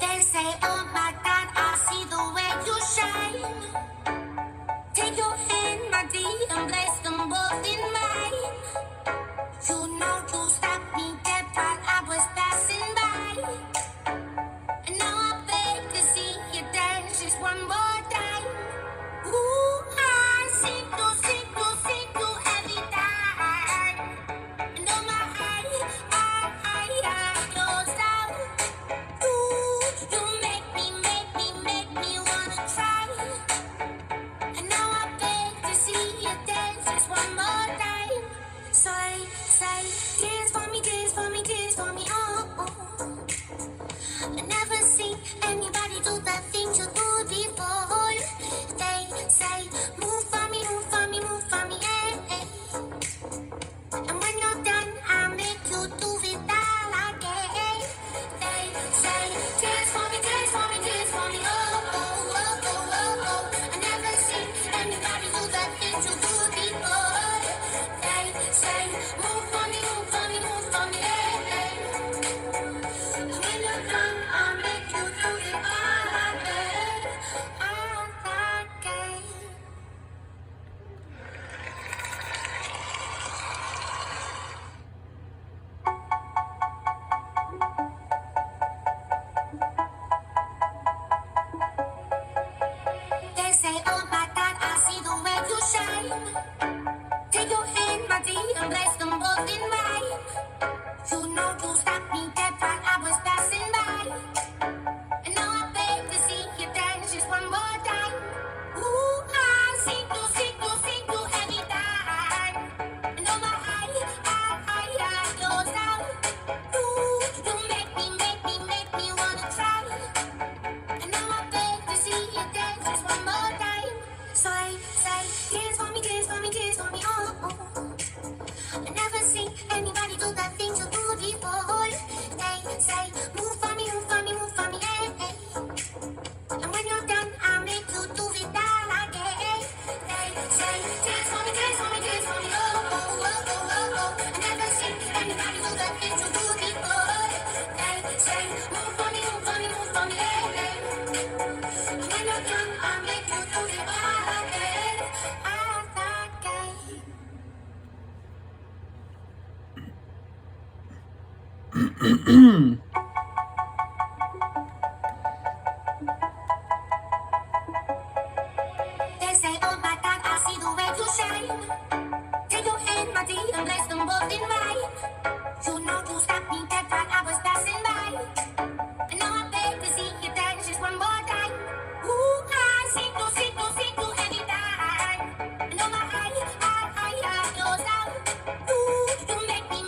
They say, oh my God, I see the way you shine. Take your hand, my dear, and place them both in mine. You know you stopped me dead while I was passing by. And now I beg to see you dance just one more time. Ooh, I see you every time. And oh my, I close out. Ooh, you make me wanna try. And now I beg to see you dance just one more time. So I say, dance for me, dance for me, dance for me, oh, oh. I never seen anybody do the things you do before. They say, move for me, move for me, move for me, eh, eh. And when you're done, I'll make you do it all again. They say, dance for me, dance for me, dance for me, oh, oh, oh, oh, oh, oh. I never seen anybody do the things you do before. They say, move for me, move for me, move for me, eh, eh. And when you're done, I'll make you do it all again, all again. They say, oh my God, I see the way you shine. Take your hand, my dear, and place them both in mine. You know you stopped me dead while I was passing by. And now I beg to see you dance just one more time. Ooh, I see you every time. And oh my, I close out. Ooh, you make me wanna try. And now I beg to see you dance just one more time. So I say, dance for me, dance for me, dance for me, oh, oh. I never seen anybody do the things you do before. They say, move for me, move for me, move for me, eh, eh. And when you're done, I'll make you do it all again. They say, dance for me, dance for me, dance for me, oh, oh, oh, oh, oh, oh. I never seen anybody do the things you do before. They say, move for me, move for me, move for me, eh, eh. And when you're done, I'll make you do it all again, all again. They say, oh my God, I see the way you shine. Take your hand, my dear, and place them both in mine. You know you stopped me dead while I was passing by. And now I beg to see you dance just one more time. Ooh, I see you every time. And oh my, I close out. Ooh, you make me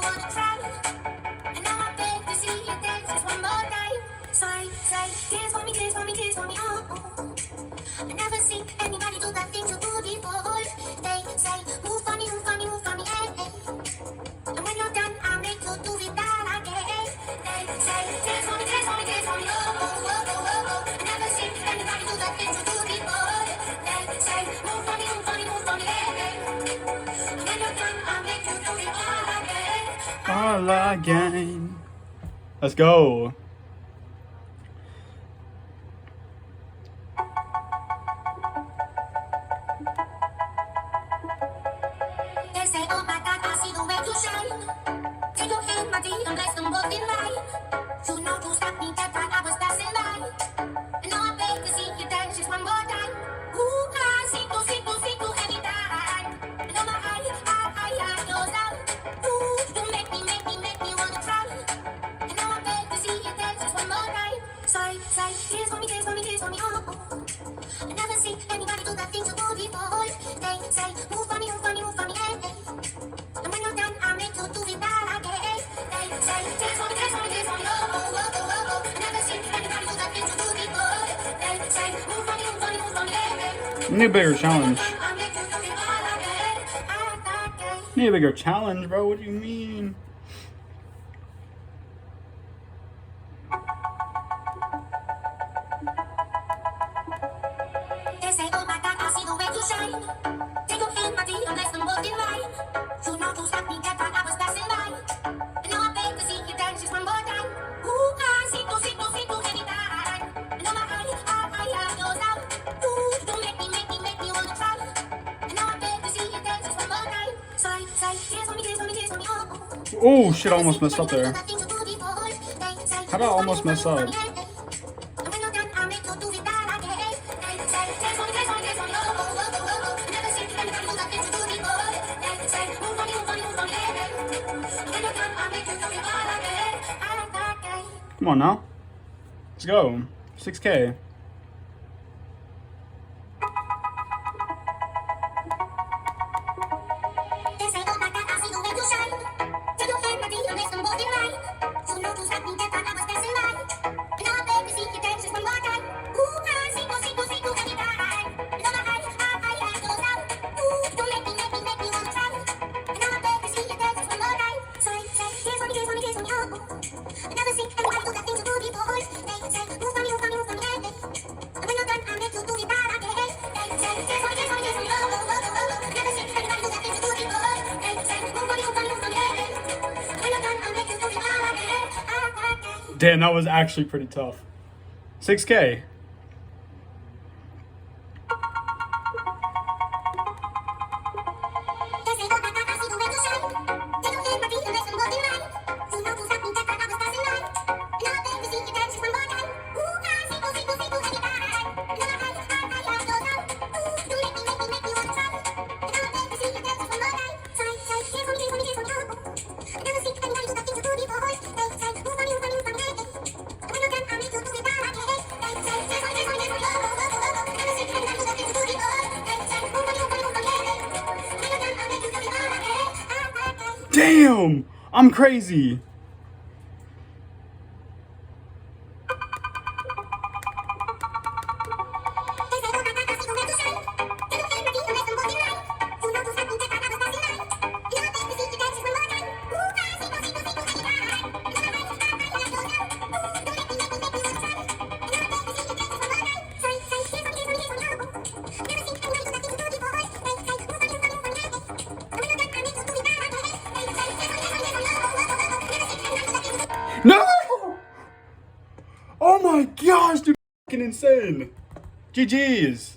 wanna try. And now I beg to see you dance just one more time. So I say, dance for me, dance for me, dance for me, oh, oh. I never seen anybody do the things you do before. They say, move for me, move for me, move for me, eh, eh. And when you're done, I'll make you do it all again. They say, dance for me, dance for me, dance for me, oh, oh, oh, oh, oh, oh. I never seen anybody do the things you do before. They say, move for me, move for me, move for me, eh, eh. And when you're done, I'll make you do it all again. All again. Let's go. They say, oh my God, I see the way you shine. Take your hand, my dear, and place them both in mine. You know you stopped me dead while I was passing by. And now I beg to see you dance just one more time. Ooh, I see you every time. And oh my, I close out. Ooh, you make me wanna try. And now I beg to see you dance just one more time. So I say, dance for me, dance for me, dance for me, oh, oh. I never seen anybody do the things you do before. They say, move for me, move for me, move for me, eh, eh. And when you're done, I'll make you do it all again. They say, dance for me, dance for me, dance for me, oh, oh, oh, oh, oh, oh. I never seen anybody do the things you do before. They say, move for me, move for me, move for me, eh, eh. Need a bigger challenge. I'll make you do it all again, all again. Need a bigger challenge, bro. What do you mean? They say, oh my God, I see the way you shine. Take your hand, my dear, and place them both in mine. You know you stopped Oh shit, I almost messed up there. How did I almost mess up? Come on now. Let's go. 6K. Damn, that was actually pretty tough. 6K. Damn! I'm crazy! No! Oh my gosh, dude, fucking insane. GG's.